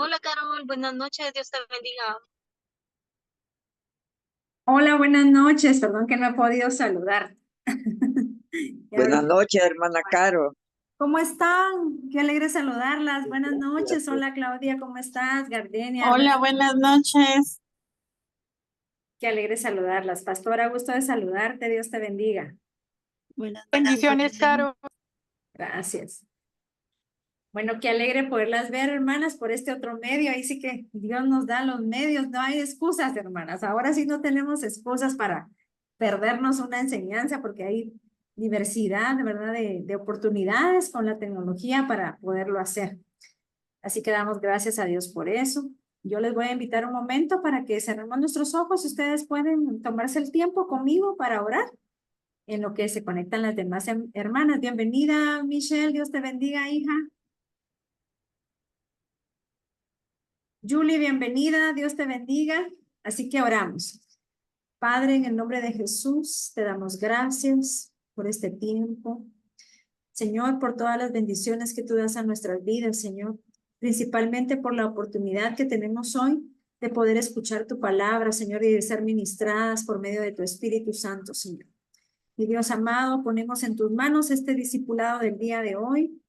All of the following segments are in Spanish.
Hola Carol, buenas noches, Dios te bendiga. Hola, buenas noches. Perdón que no he podido saludar. Ya Buenas ahorita. noches, hermana Caro. ¿Cómo están? Qué alegre saludarlas. Buenas noches. Hola, Claudia, ¿cómo estás? Gardenia, Hola, buenas noches. qué alegre saludarlas. Pastora, gusto de saludarte. Dios te bendiga. Buenas bendiciones, Caro. Gracias. Bueno, qué alegre poderlas ver, hermanas, por este otro medio. Ahí sí que Dios nos da los medios. No hay excusas, hermanas. Ahora sí no tenemos excusas para perdernos una enseñanza porque hay diversidad, ¿verdad?, de oportunidades con la tecnología para poderlo hacer. Así que damos gracias a Dios por eso. Yo les voy a invitar un momento para que cerremos nuestros ojos. Ustedes pueden tomarse el tiempo conmigo para orar en lo que se conectan las demás hermanas. Bienvenida, Michelle. Dios te bendiga, hija. Julie, bienvenida, Dios te bendiga. Así que oramos. Padre, en el nombre de Jesús, te damos gracias por este tiempo. Señor, por todas las bendiciones que tú das a nuestras vidas, Señor. Principalmente por la oportunidad que tenemos hoy de poder escuchar tu palabra, Señor, y de ser ministradas por medio de tu Espíritu Santo, Señor. Mi Dios amado, ponemos en tus manos este discipulado del día de hoy.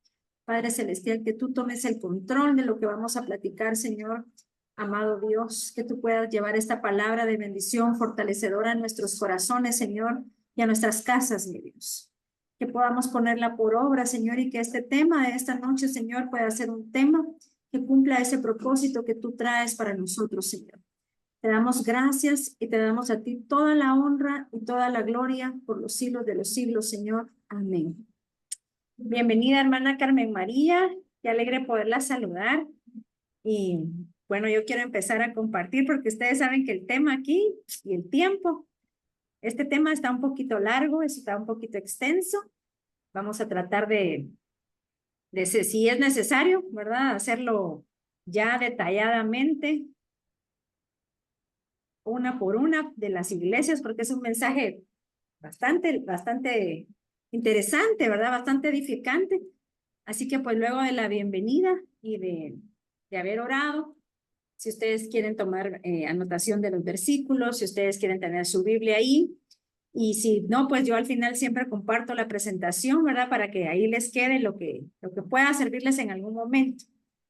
Padre Celestial, que tú tomes el control de lo que vamos a platicar, Señor. Amado Dios, que tú puedas llevar esta palabra de bendición fortalecedora a nuestros corazones, Señor, y a nuestras casas, mi Dios. Que podamos ponerla por obra, Señor, y que este tema de esta noche, Señor, pueda ser un tema que cumpla ese propósito que tú traes para nosotros, Señor. Te damos gracias y te damos a ti toda la honra y toda la gloria por los siglos de los siglos, Señor. Amén. Bienvenida, hermana Carmen María. Qué alegre poderla saludar. Y bueno, yo quiero empezar a compartir porque ustedes saben que el tema aquí y el tiempo, este tema está un poquito largo, está un poquito extenso. Vamos a tratar si es necesario, ¿verdad? Hacerlo ya detalladamente, una por una de las iglesias, porque es un mensaje bastante interesante, ¿verdad? Bastante edificante. Así que pues luego de la bienvenida y de haber orado, si ustedes quieren tomar anotación de los versículos, si ustedes quieren tener su Biblia ahí, y si no, pues yo al final siempre comparto la presentación, ¿verdad? Para que ahí les quede lo que pueda servirles en algún momento.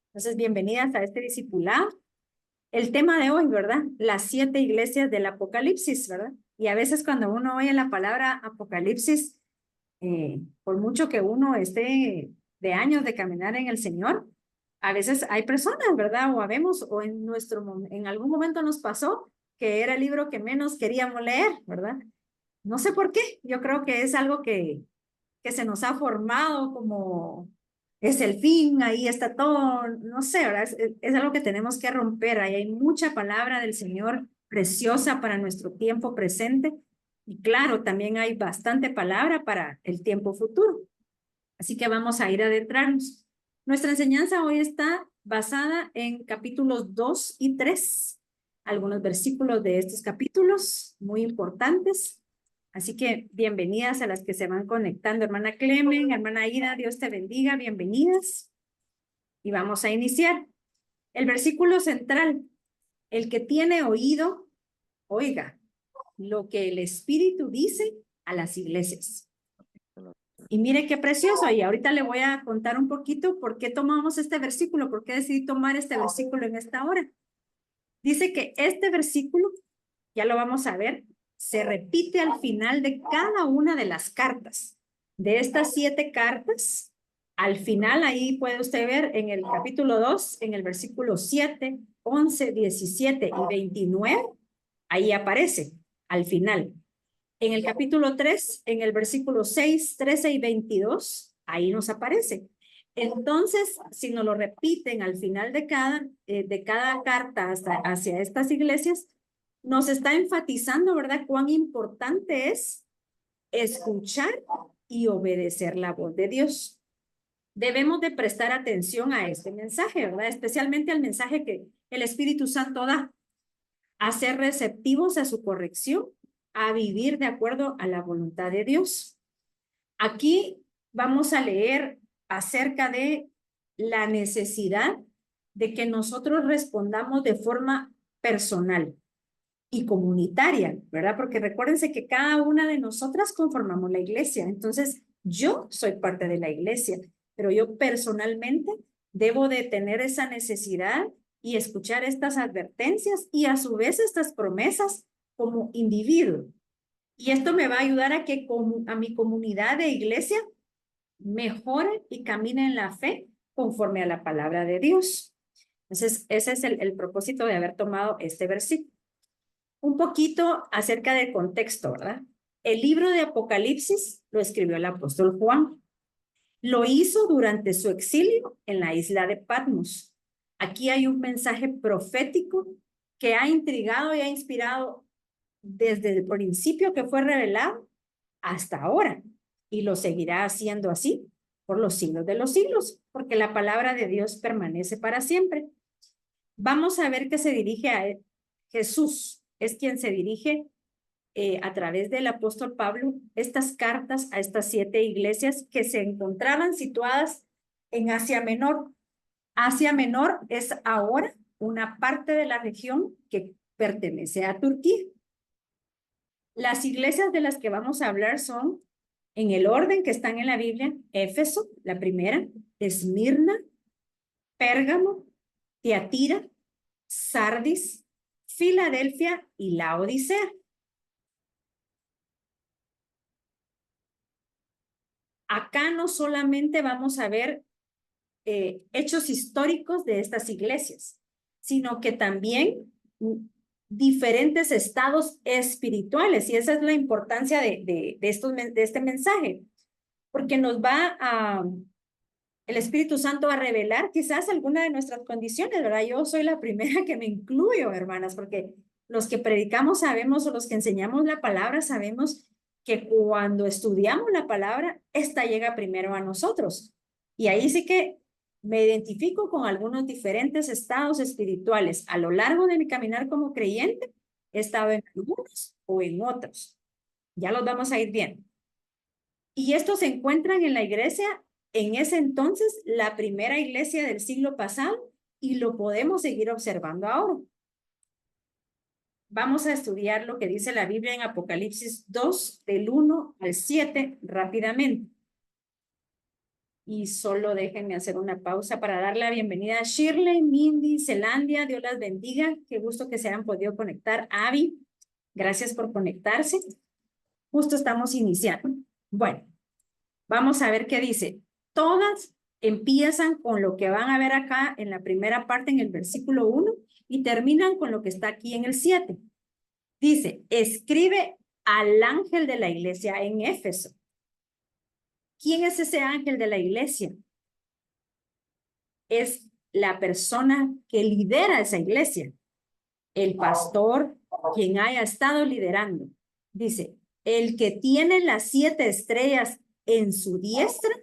Entonces, bienvenidas a este discipulado. El tema de hoy, ¿verdad? Las 7 iglesias del Apocalipsis, ¿verdad? Y a veces cuando uno oye la palabra Apocalipsis, por mucho que uno esté de años de caminar en el Señor, a veces hay personas, ¿verdad? O habemos, o en algún momento nos pasó que era el libro que menos queríamos leer, ¿verdad? No sé por qué, yo creo que es algo que se nos ha formado como es el fin, ahí está todo, no sé, ¿verdad? Es algo que tenemos que romper, ahí hay mucha palabra del Señor preciosa para nuestro tiempo presente y claro, también hay bastante palabra para el tiempo futuro. Así que vamos a ir a adentrarnos. Nuestra enseñanza hoy está basada en capítulos 2 y 3, algunos versículos de estos capítulos muy importantes. Así que bienvenidas a las que se van conectando, hermana Clemen, hermana Ida, Dios te bendiga, bienvenidas. Y vamos a iniciar. El versículo central, el que tiene oído, oiga lo que el Espíritu dice a las iglesias. Y mire qué precioso, y ahorita le voy a contar un poquito por qué tomamos este versículo, por qué decidí tomar este versículo en esta hora. Dice que este versículo, ya lo vamos a ver, se repite al final de cada una de las cartas. De estas 7 cartas, al final ahí puede usted ver en el capítulo 2, en el versículo 7, 11, 17 y 29, ahí aparece al final. En el capítulo 3, en el versículo 6, 13 y 22, ahí nos aparece. Entonces, si nos lo repiten al final de cada carta hacia estas iglesias, nos está enfatizando, ¿verdad?, cuán importante es escuchar y obedecer la voz de Dios. Debemos de prestar atención a este mensaje, ¿verdad? Especialmente al mensaje que el Espíritu Santo da, a ser receptivos a su corrección, a vivir de acuerdo a la voluntad de Dios. Aquí vamos a leer acerca de la necesidad de que nosotros respondamos de forma personal y comunitaria, ¿verdad? Porque recuérdense que cada una de nosotras conformamos la iglesia. Entonces, yo soy parte de la iglesia, pero yo personalmente debo de tener esa necesidad y escuchar estas advertencias y a su vez estas promesas como individuo. Y esto me va a ayudar a que a mi comunidad de iglesia mejore y camine en la fe conforme a la palabra de Dios. Entonces, ese es el propósito de haber tomado este versículo. Un poquito acerca del contexto, ¿verdad? El libro de Apocalipsis lo escribió el apóstol Juan. Lo hizo durante su exilio en la isla de Patmos. Aquí hay un mensaje profético que ha intrigado y ha inspirado desde el principio que fue revelado hasta ahora. Y lo seguirá haciendo así por los siglos de los siglos, porque la palabra de Dios permanece para siempre. Vamos a ver que se dirige a él. Jesús es quien se dirige a través del apóstol Pablo estas cartas a estas 7 iglesias que se encontraban situadas en Asia Menor. Asia Menor es ahora una parte de la región que pertenece a Turquía. Las iglesias de las que vamos a hablar son, en el orden que están en la Biblia, Éfeso, la primera, Esmirna, Pérgamo, Tiatira, Sardis, Filadelfia y Laodicea. Acá no solamente vamos a ver hechos históricos de estas iglesias, sino que también diferentes estados espirituales. Y esa es la importancia de este mensaje, porque nos va el Espíritu Santo a revelar quizás alguna de nuestras condiciones, ¿verdad? Yo soy la primera que me incluyo, hermanas, porque los que predicamos sabemos, o los que enseñamos la palabra sabemos que cuando estudiamos la palabra, esta llega primero a nosotros. Y ahí sí que me identifico con algunos diferentes estados espirituales. A lo largo de mi caminar como creyente, he estado en algunos o en otros. Ya los vamos a ir viendo. Y estos se encuentran en la iglesia, en ese entonces, la primera iglesia del siglo pasado, y lo podemos seguir observando ahora. Vamos a estudiar lo que dice la Biblia en Apocalipsis 2, del 1 al 7, rápidamente. Y solo déjenme hacer una pausa para dar la bienvenida a Shirley, Mindy, Zelandia, Dios las bendiga. Qué gusto que se hayan podido conectar. Abby, gracias por conectarse. Justo estamos iniciando. Bueno, vamos a ver qué dice. Todas empiezan con lo que van a ver acá en la primera parte, en el versículo 1, y terminan con lo que está aquí en el 7. Dice, escribe al ángel de la iglesia en Éfeso. ¿Quién es ese ángel de la iglesia? Es la persona que lidera esa iglesia, el pastor, quien haya estado liderando. Dice, el que tiene las 7 estrellas en su diestra,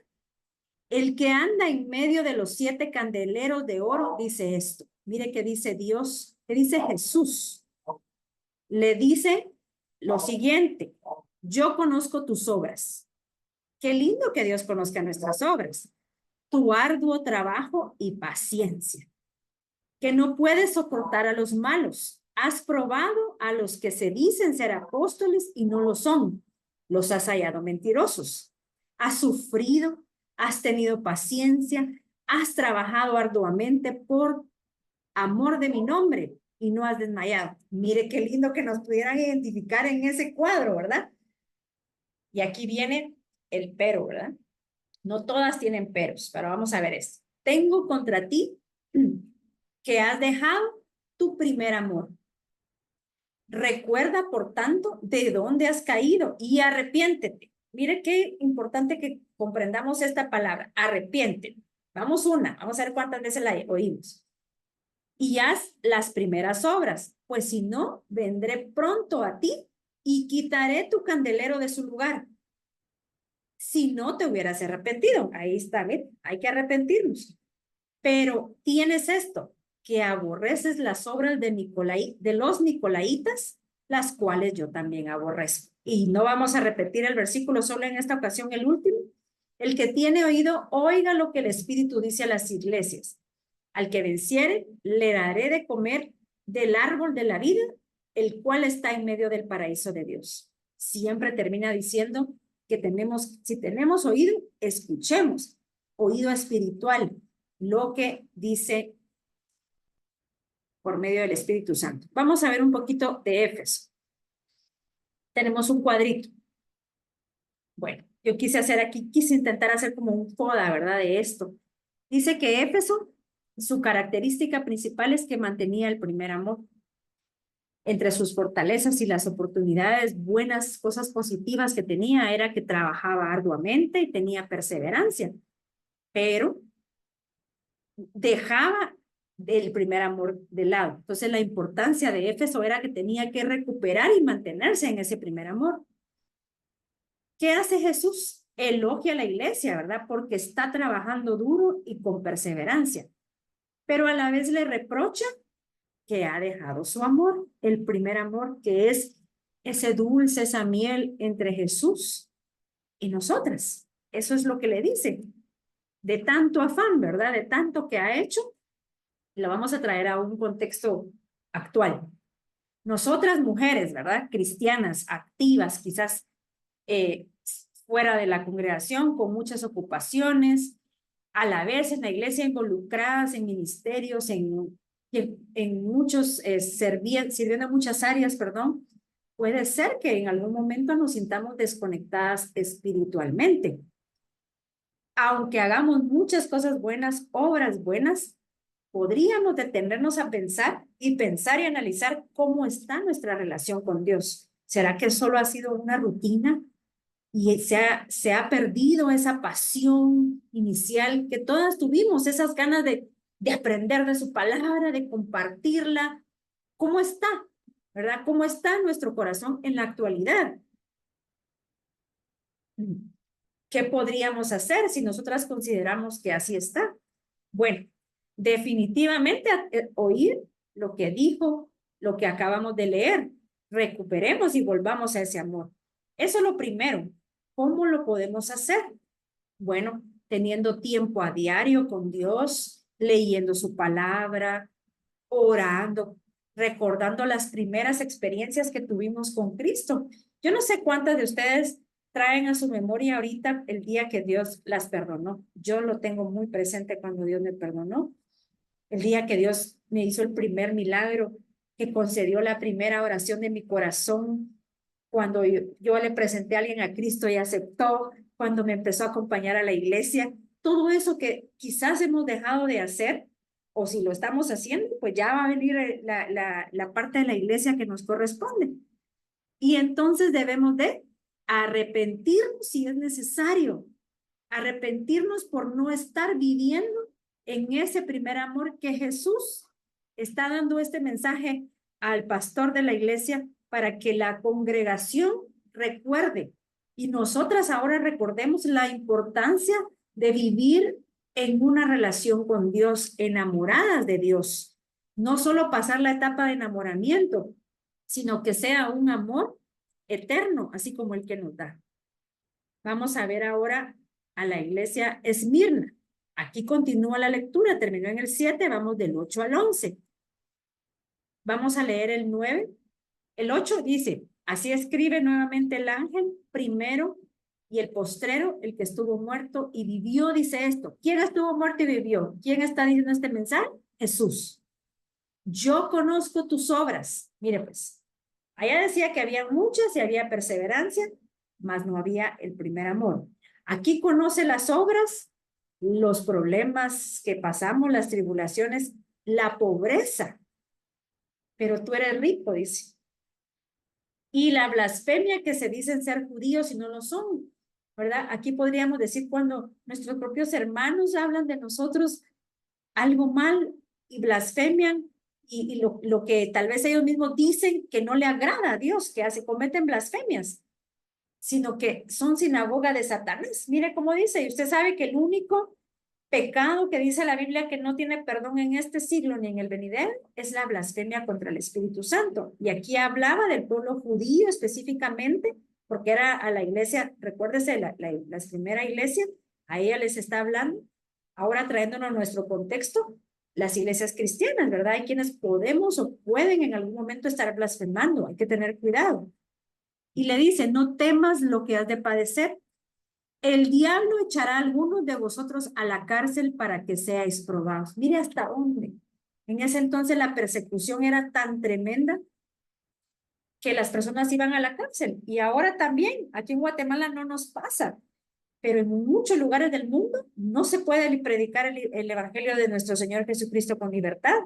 el que anda en medio de los 7 candeleros de oro, dice esto. Mire qué dice Dios, qué dice Jesús. Le dice lo siguiente, yo conozco tus obras. Qué lindo que Dios conozca nuestras obras. Tu arduo trabajo y paciencia, que no puedes soportar a los malos. Has probado a los que se dicen ser apóstoles y no lo son. Los has hallado mentirosos. Has sufrido, has tenido paciencia, has trabajado arduamente por amor de mi nombre y no has desmayado. Mire qué lindo que nos pudieran identificar en ese cuadro, ¿verdad? Y aquí viene el pero, ¿verdad? No todas tienen peros, pero vamos a ver esto. Tengo contra ti que has dejado tu primer amor. Recuerda, por tanto, de dónde has caído y arrepiéntete. Mire qué importante que comprendamos esta palabra, arrepiéntete. Vamos a ver cuántas veces la oímos. Y haz las primeras obras, pues si no, vendré pronto a ti y quitaré tu candelero de su lugar. Si no te hubieras arrepentido, ahí está, ¿ven? Hay que arrepentirnos. Pero tienes esto, que aborreces las obras de los nicolaitas, las cuales yo también aborrezco. Y no vamos a repetir el versículo solo en esta ocasión, el último. El que tiene oído, oiga lo que el Espíritu dice a las iglesias. Al que venciere, le daré de comer del árbol de la vida, el cual está en medio del paraíso de Dios. Siempre termina diciendo que si tenemos oído, escuchemos. Oído espiritual, lo que dice por medio del Espíritu Santo. Vamos a ver un poquito de Éfeso. Tenemos un cuadrito. Bueno, yo quise intentar hacer como un coda, ¿verdad? De esto. Dice que Éfeso, su característica principal es que mantenía el primer amor. Entre sus fortalezas y las oportunidades, buenas cosas positivas que tenía, era que trabajaba arduamente y tenía perseverancia, pero dejaba el primer amor de lado. Entonces la importancia de Éfeso era que tenía que recuperar y mantenerse en ese primer amor. ¿Qué hace Jesús? Elogia a la iglesia, ¿verdad? Porque está trabajando duro y con perseverancia, pero a la vez le reprocha que ha dejado su amor, el primer amor, que es ese dulce, esa miel entre Jesús y nosotras. Eso es lo que le dice. De tanto afán, ¿verdad? De tanto que ha hecho, lo vamos a traer a un contexto actual. Nosotras mujeres, ¿verdad? Cristianas, activas, quizás fuera de la congregación, con muchas ocupaciones, a la vez en la iglesia involucradas en ministerios, en muchos, sirviendo en muchas áreas, perdón, puede ser que en algún momento nos sintamos desconectadas espiritualmente. Aunque hagamos muchas cosas buenas, obras buenas, podríamos detenernos a pensar y analizar cómo está nuestra relación con Dios. ¿Será que solo ha sido una rutina y se ha perdido esa pasión inicial que todas tuvimos, esas ganas de aprender de su palabra, de compartirla? ¿Cómo está? ¿Verdad? ¿Cómo está nuestro corazón en la actualidad? ¿Qué podríamos hacer si nosotras consideramos que así está? Bueno, definitivamente oír lo que dijo, lo que acabamos de leer. Recuperemos y volvamos a ese amor. Eso es lo primero. ¿Cómo lo podemos hacer? Bueno, teniendo tiempo a diario con Dios, leyendo su palabra, orando, recordando las primeras experiencias que tuvimos con Cristo. Yo no sé cuántas de ustedes traen a su memoria ahorita el día que Dios las perdonó. Yo lo tengo muy presente cuando Dios me perdonó. El día que Dios me hizo el primer milagro, que concedió la primera oración de mi corazón, cuando yo le presenté a alguien a Cristo y aceptó, cuando me empezó a acompañar a la iglesia, todo eso que quizás hemos dejado de hacer, o si lo estamos haciendo, pues ya va a venir la parte de la iglesia que nos corresponde. Y entonces debemos de arrepentirnos si es necesario, arrepentirnos por no estar viviendo en ese primer amor que Jesús está dando este mensaje al pastor de la iglesia para que la congregación recuerde y nosotras ahora recordemos la importancia de vivir en una relación con Dios, enamoradas de Dios. No solo pasar la etapa de enamoramiento, sino que sea un amor eterno, así como el que nos da. Vamos a ver ahora a la iglesia Esmirna. Aquí continúa la lectura, terminó en el 7, vamos del 8 al 11. Vamos a leer el 9. El 8 dice, así escribe nuevamente el ángel primero y el postrero, el que estuvo muerto y vivió, dice esto. ¿Quién estuvo muerto y vivió? ¿Quién está diciendo este mensaje? Jesús. Yo conozco tus obras. Mire pues, allá decía que había muchas y había perseverancia, mas no había el primer amor. Aquí conoce las obras, los problemas que pasamos, las tribulaciones, la pobreza. Pero tú eres rico, dice. Y la blasfemia que se dicen ser judíos y no lo son, ¿verdad? Aquí podríamos decir cuando nuestros propios hermanos hablan de nosotros algo mal y blasfemian y lo que tal vez ellos mismos dicen que no le agrada a Dios, que cometen blasfemias, sino que son sinagoga de Satanás. Mire cómo dice, y usted sabe que el único pecado que dice la Biblia que no tiene perdón en este siglo ni en el venidero es la blasfemia contra el Espíritu Santo. Y aquí hablaba del pueblo judío específicamente, porque era a la iglesia, recuérdese, la primera iglesia, a ella les está hablando. Ahora trayéndonos a nuestro contexto, las iglesias cristianas, ¿verdad? Hay quienes podemos o pueden en algún momento estar blasfemando, hay que tener cuidado. Y le dice, no temas lo que has de padecer. El diablo echará a algunos de vosotros a la cárcel para que seáis probados. Mire hasta dónde. En ese entonces la persecución era tan tremenda que las personas iban a la cárcel. Y ahora también, aquí en Guatemala no nos pasa, pero en muchos lugares del mundo no se puede predicar el evangelio de nuestro Señor Jesucristo con libertad.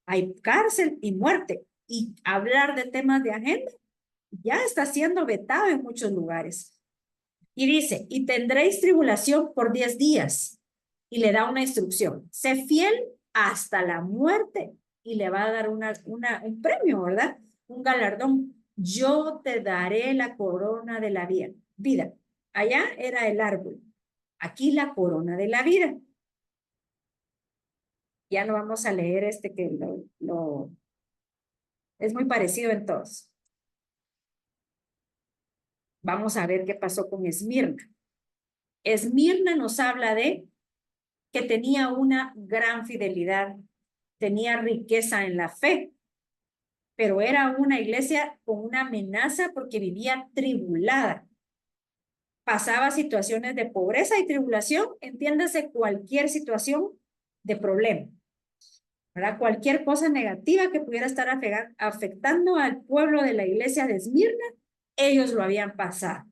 Hay cárcel y muerte. Y hablar de temas de agenda ya está siendo vetado en muchos lugares. Y dice, y tendréis tribulación por 10 días. Y le da una instrucción. Sé fiel hasta la muerte. Y le va a dar un premio, ¿verdad? Un galardón. Yo te daré la corona de la vida. Allá era el árbol. Aquí la corona de la vida. Ya no vamos a leer que es muy parecido en todos. Vamos a ver qué pasó con Esmirna. Esmirna nos habla de que tenía una gran fidelidad, tenía riqueza en la fe, pero era una iglesia con una amenaza porque vivía tribulada. Pasaba situaciones de pobreza y tribulación, entiéndase cualquier situación de problema, ¿verdad? Cualquier cosa negativa que pudiera estar afectando al pueblo de la iglesia de Esmirna, ellos lo habían pasado.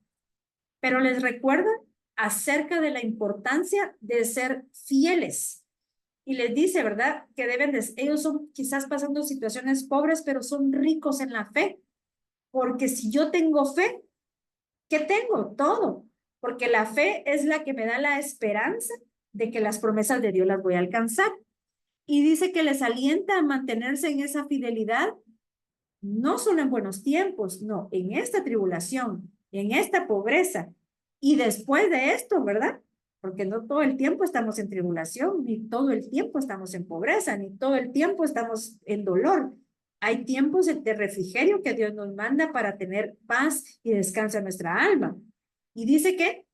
Pero les recuerda acerca de la importancia de ser fieles. Y les dice, ¿verdad? Que ellos son quizás pasando situaciones pobres, pero son ricos en la fe. Porque si yo tengo fe, ¿qué tengo? Todo. Porque la fe es la que me da la esperanza de que las promesas de Dios las voy a alcanzar. Y dice que les alienta a mantenerse en esa fidelidad, no solo en buenos tiempos, no, en esta tribulación, en esta pobreza. Y después de esto, ¿verdad? Porque no todo el tiempo estamos en tribulación, ni todo el tiempo estamos en pobreza, ni todo el tiempo estamos en dolor. Hay tiempos de refrigerio que Dios nos manda para tener paz y descanso en nuestra alma. Y dice que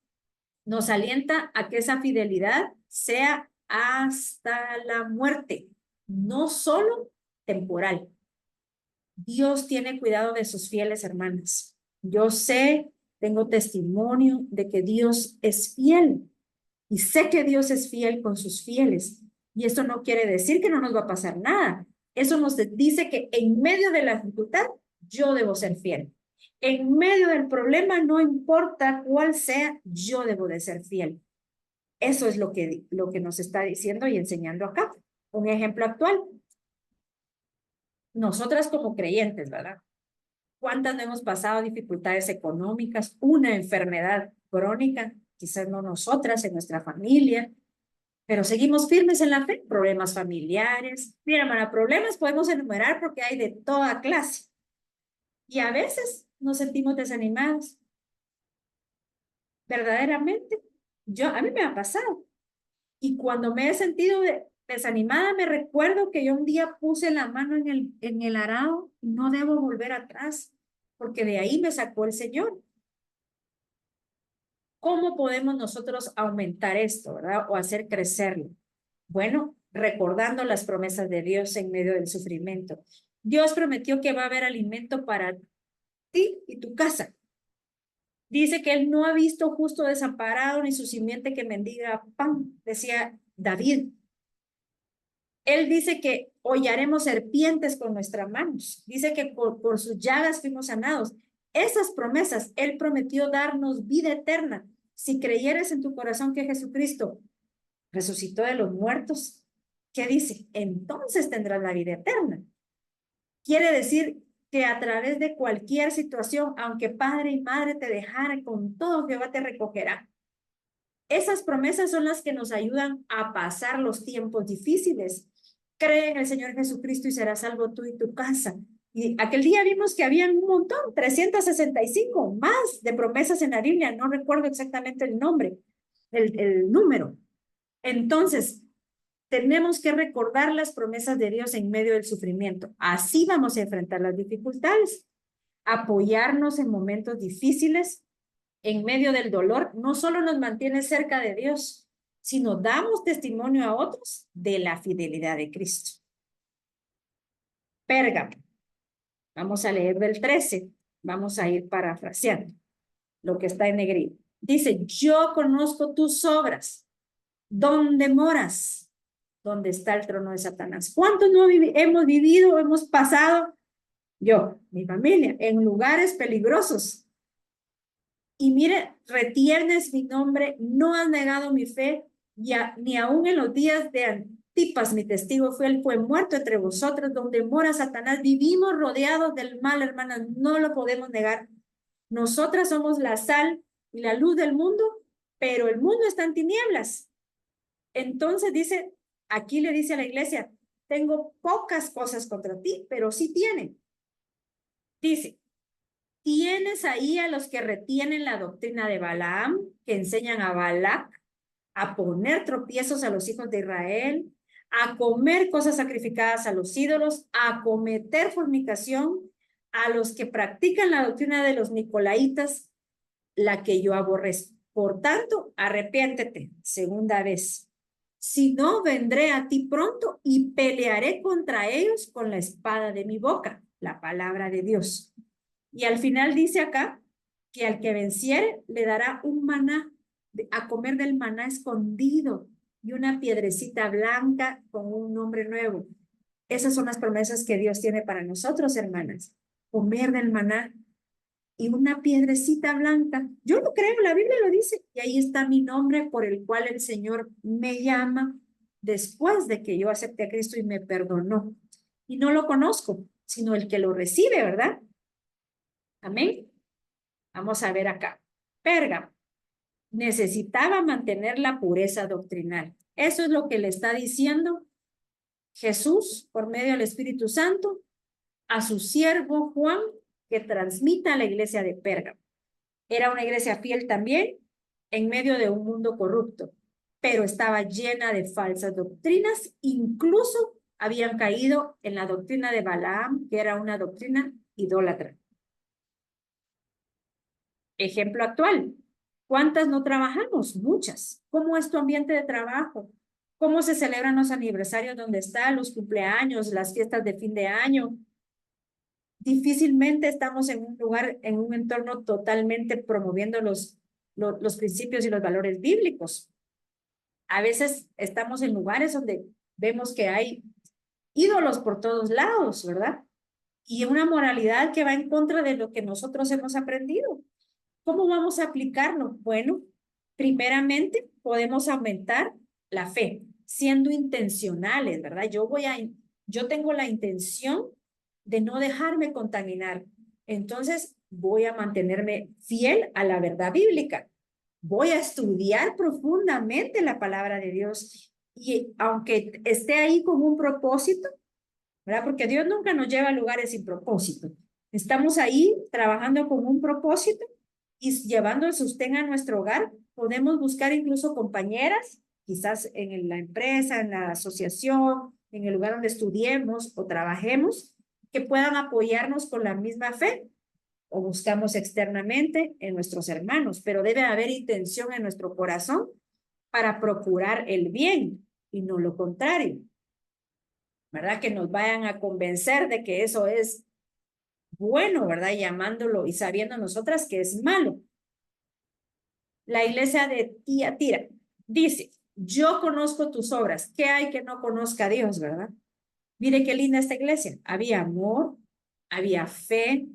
nos alienta a que esa fidelidad sea hasta la muerte, no solo temporal. Dios tiene cuidado de sus fieles hermanas. Yo sé, tengo testimonio de que Dios es fiel y sé que Dios es fiel con sus fieles. Y esto no quiere decir que no nos va a pasar nada. Eso nos dice que en medio de la dificultad yo debo ser fiel. En medio del problema, no importa cuál sea, yo debo de ser fiel. Eso es lo que nos está diciendo y enseñando acá. Un ejemplo actual. Nosotras como creyentes, ¿verdad? ¿Cuántas no hemos pasado dificultades económicas? Una enfermedad crónica, quizás no nosotras, en nuestra familia, pero seguimos firmes en la fe. Problemas familiares. Mira, hermana, problemas podemos enumerar porque hay de toda clase. Y a veces nos sentimos desanimados. Verdaderamente, a mí me ha pasado. Y cuando me he sentido desanimada, me recuerdo que yo un día puse la mano en el arado y no debo volver atrás, porque de ahí me sacó el Señor. ¿Cómo podemos nosotros aumentar esto, verdad? O hacer crecerlo. Bueno, recordando las promesas de Dios en medio del sufrimiento. Dios prometió que va a haber alimento para ti y tu casa. Dice que él no ha visto justo desamparado ni su simiente que mendiga pan, decía David. Él dice que hollaremos serpientes con nuestras manos. Dice que por sus llagas fuimos sanados. Esas promesas, él prometió darnos vida eterna. Si creyeres en tu corazón que Jesucristo resucitó de los muertos, ¿qué dice? Entonces tendrás la vida eterna. Quiere decir que a través de cualquier situación, aunque padre y madre te dejaran, con todo Jehová te recogerá. Esas promesas son las que nos ayudan a pasar los tiempos difíciles. Cree en el Señor Jesucristo y serás salvo tú y tu casa. Y aquel día vimos que había un montón, 365 más de promesas en la Biblia. No recuerdo exactamente el nombre, el número. Entonces, tenemos que recordar las promesas de Dios en medio del sufrimiento. Así vamos a enfrentar las dificultades. Apoyarnos en momentos difíciles, en medio del dolor, no solo nos mantiene cerca de Dios, sino damos testimonio a otros de la fidelidad de Cristo. Pérgamo. Vamos a leer del 13. Vamos a ir parafraseando lo que está en negrito. Dice, yo conozco tus obras. ¿Dónde moras? ¿Dónde está el trono de Satanás? ¿Cuántos no hemos vivido, hemos pasado, yo, mi familia, en lugares peligrosos? Y mire, retienes mi nombre, no has negado mi fe, ni aún en los días de Antipas, mi testigo fiel, fue muerto entre vosotros, donde mora Satanás. Vivimos rodeados del mal, hermanas, no lo podemos negar. Nosotras somos la sal y la luz del mundo, pero el mundo está en tinieblas. Entonces dice, aquí le dice a la iglesia, tengo pocas cosas contra ti, pero sí tiene. Dice, tienes ahí a los que retienen la doctrina de Balaam, que enseñan a Balac a poner tropiezos a los hijos de Israel, a comer cosas sacrificadas a los ídolos, a cometer fornicación, a los que practican la doctrina de los nicolaitas, la que yo aborrezco. Por tanto, arrepiéntete, segunda vez. Si no, vendré a ti pronto y pelearé contra ellos con la espada de mi boca, la palabra de Dios. Y al final dice acá que al que venciere le dará un maná, a comer del maná escondido y una piedrecita blanca con un nombre nuevo. Esas son las promesas que Dios tiene para nosotros, hermanas. Comer del maná y una piedrecita blanca. Yo lo creo, la Biblia lo dice. Y ahí está mi nombre por el cual el Señor me llama después de que yo acepté a Cristo y me perdonó. Y no lo conozco, sino el que lo recibe, ¿verdad? Amén. Vamos a ver acá. Pérgamo. Necesitaba mantener la pureza doctrinal. Eso es lo que le está diciendo Jesús por medio del Espíritu Santo a su siervo Juan, que transmita a la iglesia de Pérgamo. Era una iglesia fiel también en medio de un mundo corrupto, pero estaba llena de falsas doctrinas, incluso habían caído en la doctrina de Balaam, que era una doctrina idólatra. Ejemplo actual. ¿Cuántas no trabajamos? Muchas. ¿Cómo es tu ambiente de trabajo? ¿Cómo se celebran los aniversarios donde están, los cumpleaños, las fiestas de fin de año? Difícilmente estamos en un lugar, en un entorno totalmente promoviendo los principios y los valores bíblicos. A veces estamos en lugares donde vemos que hay ídolos por todos lados, ¿verdad? Y una moralidad que va en contra de lo que nosotros hemos aprendido. ¿Cómo vamos a aplicarlo? Bueno, primeramente podemos aumentar la fe, siendo intencionales, ¿verdad? Yo tengo la intención de no dejarme contaminar. Entonces, voy a mantenerme fiel a la verdad bíblica. Voy a estudiar profundamente la palabra de Dios. Y aunque esté ahí con un propósito, ¿verdad? Porque Dios nunca nos lleva a lugares sin propósito. Estamos ahí trabajando con un propósito y llevando el sostén a nuestro hogar. Podemos buscar incluso compañeras, quizás en la empresa, en la asociación, en el lugar donde estudiemos o trabajemos, que puedan apoyarnos con la misma fe, o buscamos externamente en nuestros hermanos, pero debe haber intención en nuestro corazón para procurar el bien y no lo contrario, ¿verdad? Que nos vayan a convencer de que eso es bueno, ¿verdad? Llamándolo y sabiendo nosotras que es malo. La iglesia de Tiatira dice, yo conozco tus obras. ¿Qué hay que no conozca a Dios, verdad? Mire qué linda esta iglesia. Había amor, había fe,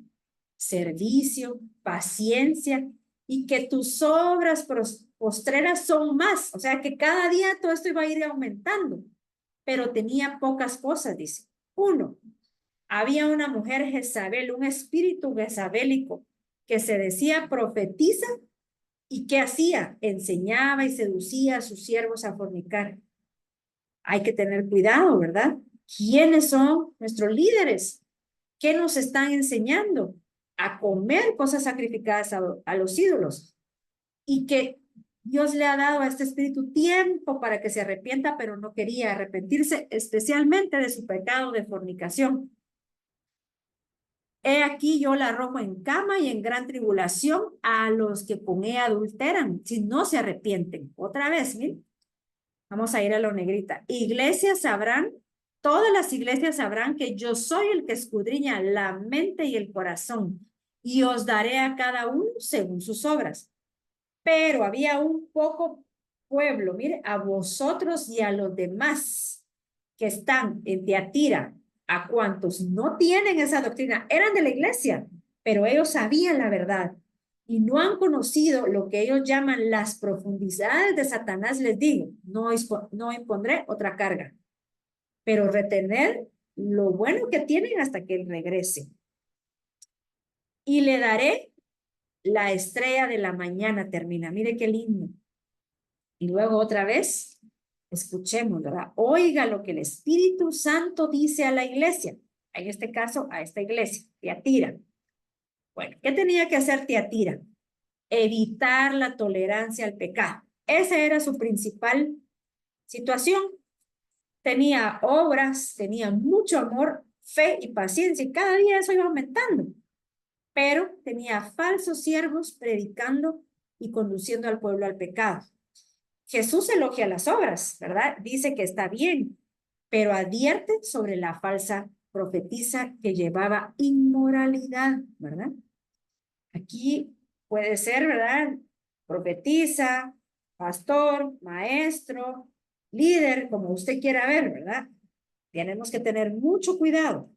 servicio, paciencia, y que tus obras postreras son más. O sea que cada día todo esto iba a ir aumentando, pero tenía pocas cosas, dice. Uno, había una mujer Jezabel, un espíritu jezabélico que se decía profetiza. ¿Y qué hacía? Enseñaba y seducía a sus siervos a fornicar. Hay que tener cuidado, ¿verdad? ¿Quiénes son nuestros líderes? ¿Qué nos están enseñando? A comer cosas sacrificadas a los ídolos. Y que Dios le ha dado a este espíritu tiempo para que se arrepienta, pero no quería arrepentirse, especialmente de su pecado de fornicación. He aquí yo la arrojo en cama y en gran tribulación a los que con ella adulteran, si no se arrepienten. Otra vez, miren. Vamos a ir a lo negrita. Iglesias sabrán, todas las iglesias sabrán que yo soy el que escudriña la mente y el corazón, y os daré a cada uno según sus obras. Pero había un poco pueblo, mire, a vosotros y a los demás que están en Tiatira, a cuantos no tienen esa doctrina, eran de la iglesia, pero ellos sabían la verdad y no han conocido lo que ellos llaman las profundidades de Satanás. Les digo, no impondré otra carga, pero retener lo bueno que tienen hasta que él regrese. Y le daré la estrella de la mañana, termina. Mire qué lindo. Y luego otra vez, escuchemos, ¿verdad? Oiga lo que el Espíritu Santo dice a la iglesia. En este caso, a esta iglesia, Tiatira. Bueno, ¿qué tenía que hacer Tiatira? Evitar la tolerancia al pecado. Esa era su principal situación. Tenía obras, tenía mucho amor, fe y paciencia, y cada día eso iba aumentando. Pero tenía falsos siervos predicando y conduciendo al pueblo al pecado. Jesús elogia las obras, ¿verdad? Dice que está bien, pero advierte sobre la falsa profetisa que llevaba inmoralidad, ¿verdad? Aquí puede ser, ¿verdad? Profetisa, pastor, maestro, líder, como usted quiera ver, ¿verdad? Tenemos que tener mucho cuidado.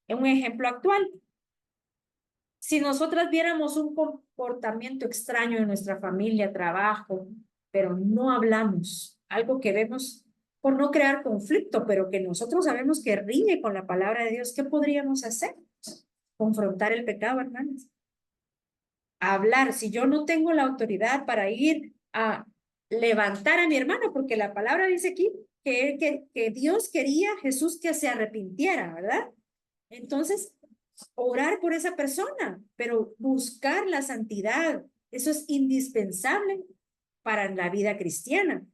Un ejemplo actual. Si nosotras viéramos un comportamiento extraño en nuestra familia, trabajo, pero no hablamos, algo que vemos por no crear conflicto, pero que nosotros sabemos que riñe con la palabra de Dios, ¿qué podríamos hacer? Confrontar el pecado, hermanos. Hablar, si yo no tengo la autoridad para ir a levantar a mi hermano, porque la palabra dice aquí que Dios quería a Jesús que se arrepintiera, ¿verdad? Entonces, orar por esa persona, pero buscar la santidad, eso es indispensable para la vida cristiana.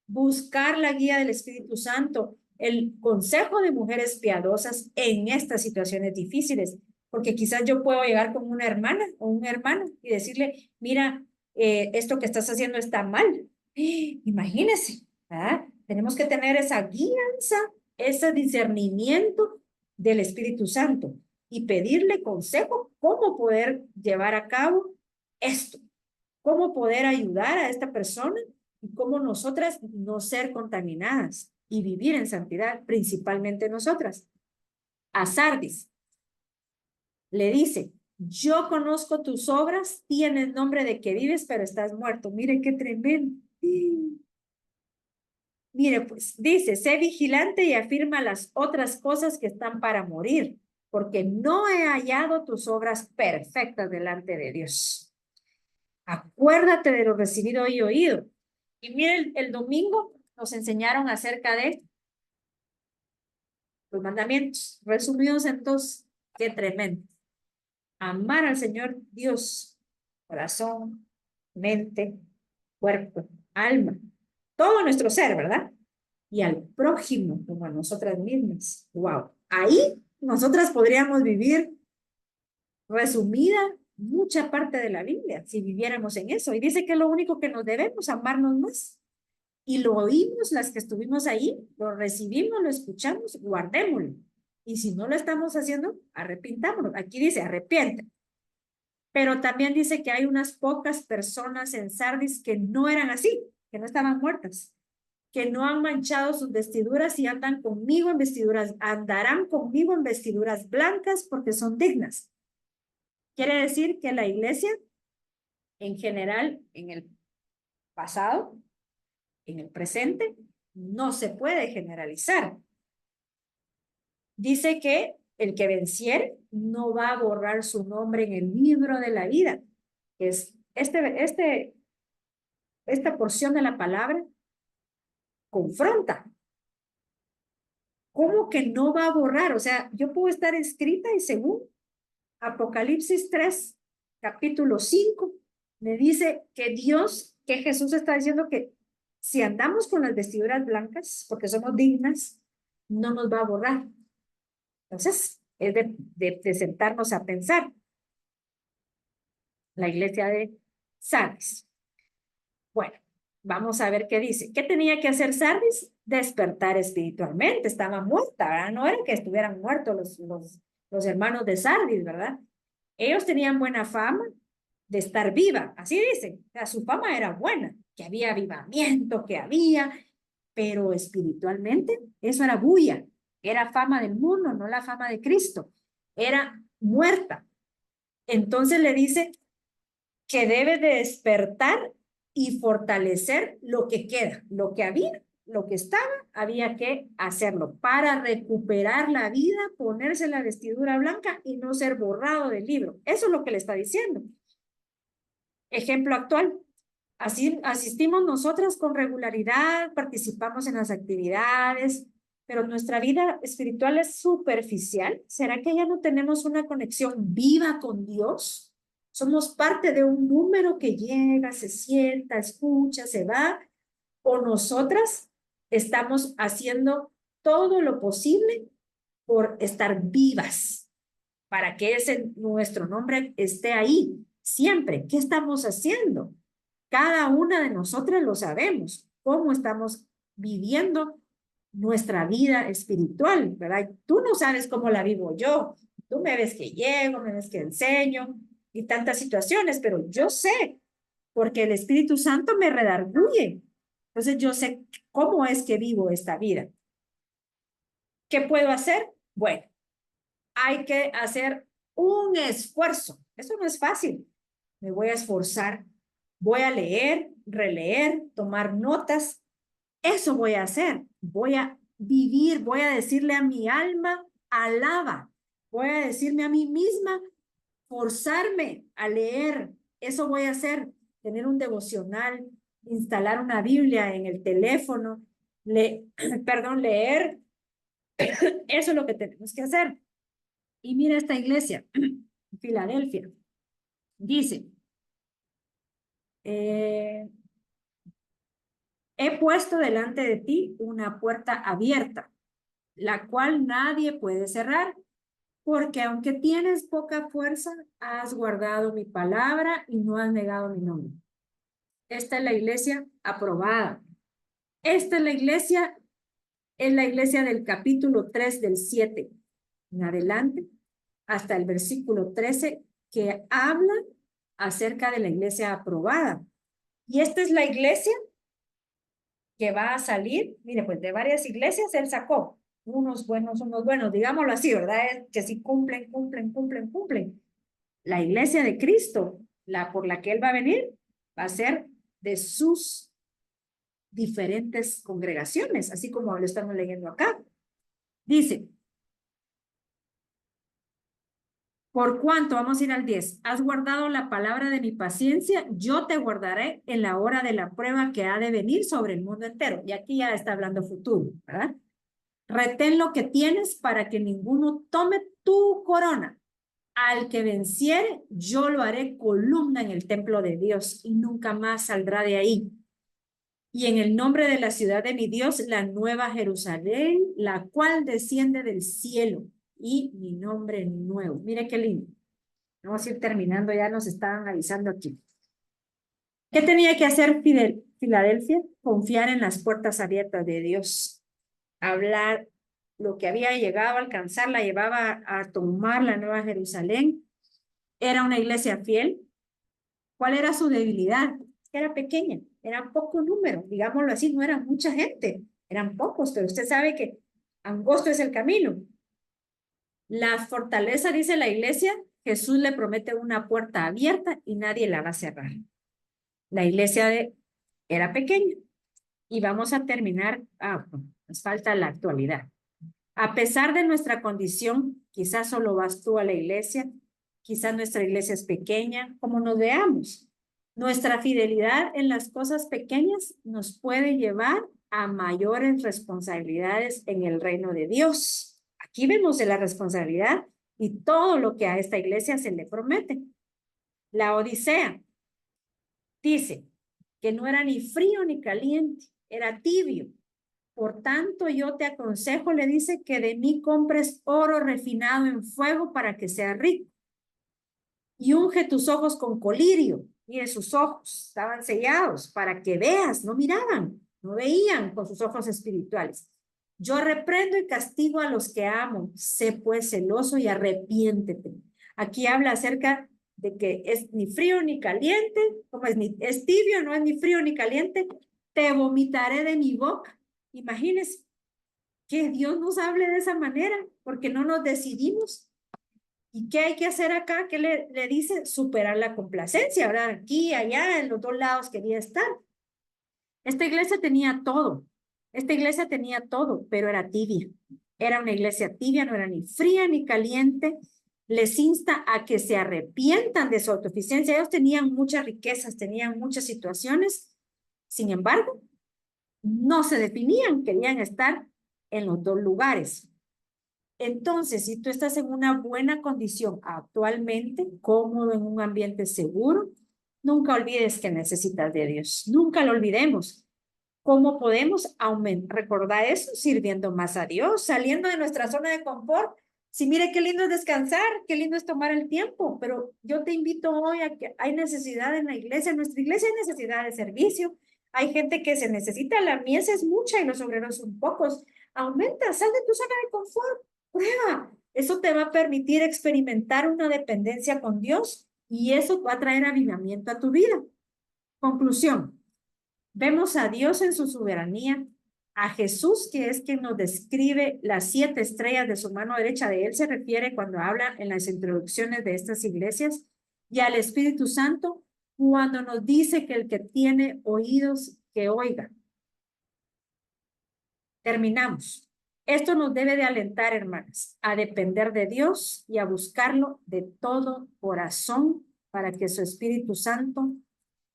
Buscar la guía del Espíritu Santo, el consejo de mujeres piadosas en estas situaciones difíciles, porque quizás yo puedo llegar con una hermana o un hermano y decirle, mira, esto que estás haciendo está mal. Imagínese, ¿verdad? Tenemos que tener esa guianza, ese discernimiento del Espíritu Santo y pedirle consejo cómo poder llevar a cabo esto, cómo poder ayudar a esta persona y cómo nosotras no ser contaminadas y vivir en santidad, principalmente nosotras. A Sardis le dice, yo conozco tus obras, tienes nombre de que vives, pero estás muerto. Mire qué tremendo. Mire, pues dice, sé vigilante y afirma las otras cosas que están para morir, porque no he hallado tus obras perfectas delante de Dios. Acuérdate de lo recibido y oído. Y mire, el domingo nos enseñaron acerca de los mandamientos, resumidos en dos. Qué tremendo. Amar al Señor Dios, corazón, mente, cuerpo, alma, todo nuestro ser, ¿verdad? Y al prójimo como a nosotras mismas. Wow. Ahí nosotras podríamos vivir resumida mucha parte de la Biblia si viviéramos en eso. Y dice que es lo único que nos debemos, amarnos más. Y lo oímos las que estuvimos ahí, lo recibimos, lo escuchamos, guardémoslo. Y si no lo estamos haciendo, arrepintámonos. Aquí dice, arrepiente. Pero también dice que hay unas pocas personas en Sardis que no eran así, que no estaban muertas, que no han manchado sus vestiduras y andan conmigo en vestiduras, andarán conmigo en vestiduras blancas porque son dignas. Quiere decir que la iglesia, en general, en el pasado, en el presente, no se puede generalizar. Dice que el que venciere no va a borrar su nombre en el libro de la vida. Es esta porción de la palabra confronta. ¿Cómo que no va a borrar? O sea, yo puedo estar escrita y según Apocalipsis 3, capítulo 5, me dice que Dios, que Jesús está diciendo que si andamos con las vestiduras blancas, porque somos dignas, no nos va a borrar. Entonces, es de sentarnos a pensar. La iglesia de Sardis. Bueno, vamos a ver qué dice. ¿Qué tenía que hacer Sardis? Despertar espiritualmente. Estaba muerta, ¿verdad? No era que estuvieran muertos los hermanos de Sardis, ¿verdad? Ellos tenían buena fama de estar viva, así dicen. O sea, su fama era buena, que había avivamiento, que había, pero espiritualmente eso era bulla. Era fama del mundo, no la fama de Cristo. Era muerta. Entonces le dice que debe de despertar y fortalecer lo que queda, lo que había, lo que estaba, había que hacerlo para recuperar la vida, ponerse la vestidura blanca y no ser borrado del libro. Eso es lo que le está diciendo. Ejemplo actual. Así asistimos nosotras con regularidad, participamos en las actividades, pero nuestra vida espiritual es superficial. ¿Será que ya no tenemos una conexión viva con Dios? Somos parte de un número que llega, se sienta, escucha, se va, o nosotras estamos haciendo todo lo posible por estar vivas, para que nuestro nombre esté ahí siempre. ¿Qué estamos haciendo? Cada una de nosotras lo sabemos, cómo estamos viviendo nuestra vida espiritual, ¿verdad? Tú no sabes cómo la vivo yo. Tú me ves que llego, me ves que enseño y tantas situaciones, pero yo sé, porque el Espíritu Santo me redarguye. Entonces yo sé cómo es que vivo esta vida. ¿Qué puedo hacer? Bueno, hay que hacer un esfuerzo. Eso no es fácil. Me voy a esforzar. Voy a leer, releer, tomar notas. Eso voy a hacer. Voy a vivir, voy a decirle a mi alma, alaba. Voy a decirme a mí misma, forzarme a leer. Eso voy a hacer. Tener un devocional, instalar una Biblia en el teléfono, leer. Eso es lo que tenemos que hacer. Y mira esta iglesia, Filadelfia. Dice, he puesto delante de ti una puerta abierta, la cual nadie puede cerrar, porque aunque tienes poca fuerza, has guardado mi palabra y no has negado mi nombre. Esta es la iglesia aprobada. Esta es la iglesia del capítulo 3 del 7 en adelante, hasta el versículo 13, que habla acerca de la iglesia aprobada. Y esta es la iglesia que va a salir, mire, pues de varias iglesias él sacó unos buenos, digámoslo así, ¿verdad? Que sí cumplen. La iglesia de Cristo, la por la que él va a venir, va a ser de sus diferentes congregaciones, así como lo estamos leyendo acá. Dice, por cuanto, vamos a ir al 10, has guardado la palabra de mi paciencia, yo te guardaré en la hora de la prueba que ha de venir sobre el mundo entero. Y aquí ya está hablando futuro, ¿verdad? Retén lo que tienes para que ninguno tome tu corona. Al que venciere, yo lo haré columna en el templo de Dios y nunca más saldrá de ahí. Y en el nombre de la ciudad de mi Dios, la nueva Jerusalén, la cual desciende del cielo, y mi nombre nuevo. Mire qué lindo. Vamos a ir terminando, ya nos estaban avisando aquí. ¿Qué tenía que hacer Filadelfia? Confiar en las puertas abiertas de Dios. Hablar lo que había llegado a alcanzar, la llevaba a tomar la nueva Jerusalén. Era una iglesia fiel. ¿Cuál era su debilidad? Era pequeña, era poco número, digámoslo así, no era mucha gente, eran pocos, pero usted sabe que angosto es el camino. La fortaleza, dice la iglesia, Jesús le promete una puerta abierta y nadie la va a cerrar. La iglesia era pequeña. Y vamos a terminar, nos falta la actualidad. A pesar de nuestra condición, quizás solo vas tú a la iglesia, quizás nuestra iglesia es pequeña, como nos veamos. Nuestra fidelidad en las cosas pequeñas nos puede llevar a mayores responsabilidades en el reino de Dios. Aquí vemos de la responsabilidad y todo lo que a esta iglesia se le promete. La Odisea dice que no era ni frío ni caliente, era tibio. Por tanto, yo te aconsejo, le dice, que de mí compres oro refinado en fuego para que sea rico. Y unge tus ojos con colirio Mire, sus ojos estaban sellados para que veas, no miraban, no veían con sus ojos espirituales. Yo reprendo y castigo a los que amo. Sé pues celoso y arrepiéntete. Aquí habla acerca de que es ni frío ni caliente, como es tibio, no es ni frío ni caliente. Te vomitaré de mi boca. Imagínense que Dios nos hable de esa manera, porque no nos decidimos. ¿Y qué hay que hacer acá? ¿Qué le dice? Superar la complacencia, ¿verdad? Aquí, allá, en los dos lados quería estar. Esta iglesia tenía todo. Esta iglesia tenía todo, pero era tibia. Era una iglesia tibia, no era ni fría ni caliente. Les insta a que se arrepientan de su autosuficiencia. Ellos tenían muchas riquezas, tenían muchas situaciones. Sin embargo, no se definían, querían estar en los dos lugares. Entonces, si tú estás en una buena condición actualmente, cómodo, en un ambiente seguro, nunca olvides que necesitas de Dios. Nunca lo olvidemos. ¿Cómo podemos recordar eso? Sirviendo más a Dios, saliendo de nuestra zona de confort. Si mire qué lindo es descansar, qué lindo es tomar el tiempo, pero yo te invito hoy a que hay necesidad en la iglesia, en nuestra iglesia hay necesidad de servicio, hay gente que se necesita, la mies es mucha y los obreros son pocos. Aumenta, sal de tu zona de confort, prueba. Eso te va a permitir experimentar una dependencia con Dios y eso va a traer avivamiento a tu vida. Conclusión. Vemos a Dios en su soberanía, a Jesús, que es quien nos describe las 7 estrellas de su mano derecha. De él se refiere cuando habla en las introducciones de estas iglesias, y al Espíritu Santo cuando nos dice que el que tiene oídos, que oiga. Terminamos. Esto nos debe de alentar, hermanas, a depender de Dios y a buscarlo de todo corazón para que su Espíritu Santo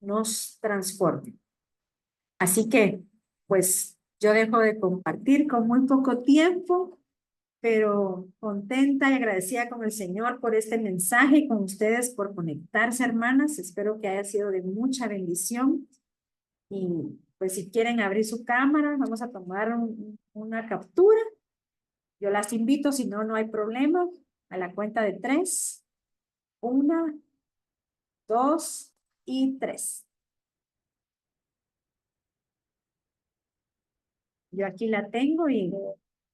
nos transforme. Así que, pues, yo dejo de compartir con muy poco tiempo, pero contenta y agradecida con el Señor por este mensaje y con ustedes por conectarse, hermanas. Espero que haya sido de mucha bendición. Y, pues, si quieren abrir su cámara, vamos a tomar una captura. Yo las invito, si no, no hay problema, a la cuenta de 3. 1, 2 y 3. Yo aquí la tengo y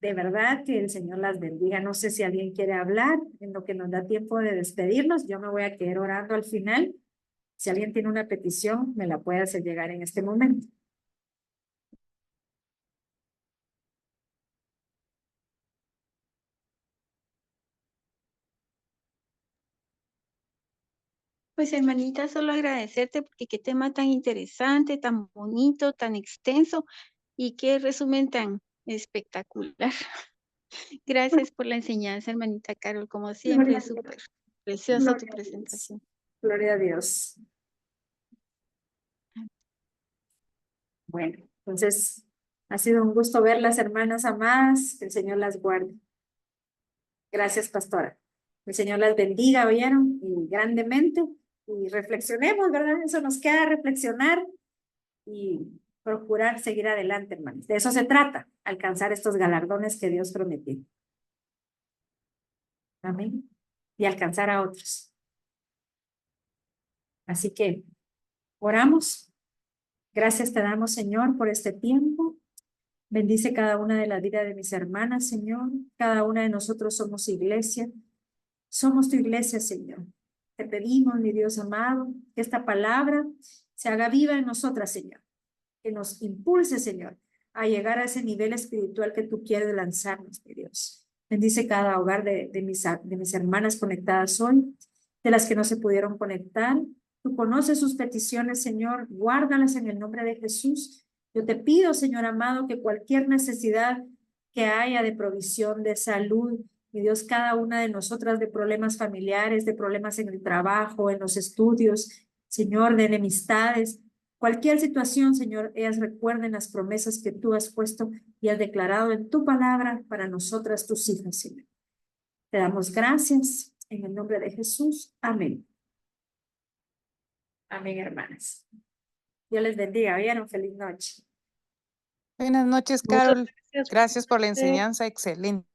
de verdad que el Señor las bendiga. No sé si alguien quiere hablar en lo que nos da tiempo de despedirnos. Yo me voy a quedar orando al final. Si alguien tiene una petición, me la puede hacer llegar en este momento. Pues hermanita, solo agradecerte porque qué tema tan interesante, tan bonito, tan extenso y qué resumen tan espectacular. Gracias por la enseñanza, hermanita Carol, como siempre, es súper preciosa tu presentación. Gloria a Dios. Bueno, entonces ha sido un gusto verlas, hermanas amadas. Que el Señor las guarde. Gracias, pastora. El Señor las bendiga, ¿oyeron? Y grandemente. Y reflexionemos, ¿verdad? Eso nos queda reflexionar y procurar seguir adelante, hermanos. De eso se trata, alcanzar estos galardones que Dios prometió. Amén. Y alcanzar a otros. Así que oramos. Gracias te damos, Señor, por este tiempo. Bendice cada una de las vidas de mis hermanas, Señor. Cada una de nosotros somos iglesia. Somos tu iglesia, Señor. Te pedimos, mi Dios amado, que esta palabra se haga viva en nosotras, Señor. Que nos impulse, Señor, a llegar a ese nivel espiritual que tú quieres lanzarnos, mi Dios. Bendice cada hogar de mis hermanas conectadas hoy, de las que no se pudieron conectar. Tú conoces sus peticiones, Señor. Guárdalas en el nombre de Jesús. Yo te pido, Señor amado, que cualquier necesidad que haya de provisión, de salud, mi Dios, cada una de nosotras de problemas familiares, de problemas en el trabajo, en los estudios, Señor, de enemistades, cualquier situación, Señor, ellas recuerden las promesas que tú has puesto y has declarado en tu palabra para nosotras, tus hijas, Señor. Te damos gracias en el nombre de Jesús. Amén. Amén, hermanas. Dios les bendiga. Vieron, feliz noche. Buenas noches, Muchas Carol. gracias. Gracias por la enseñanza, excelente.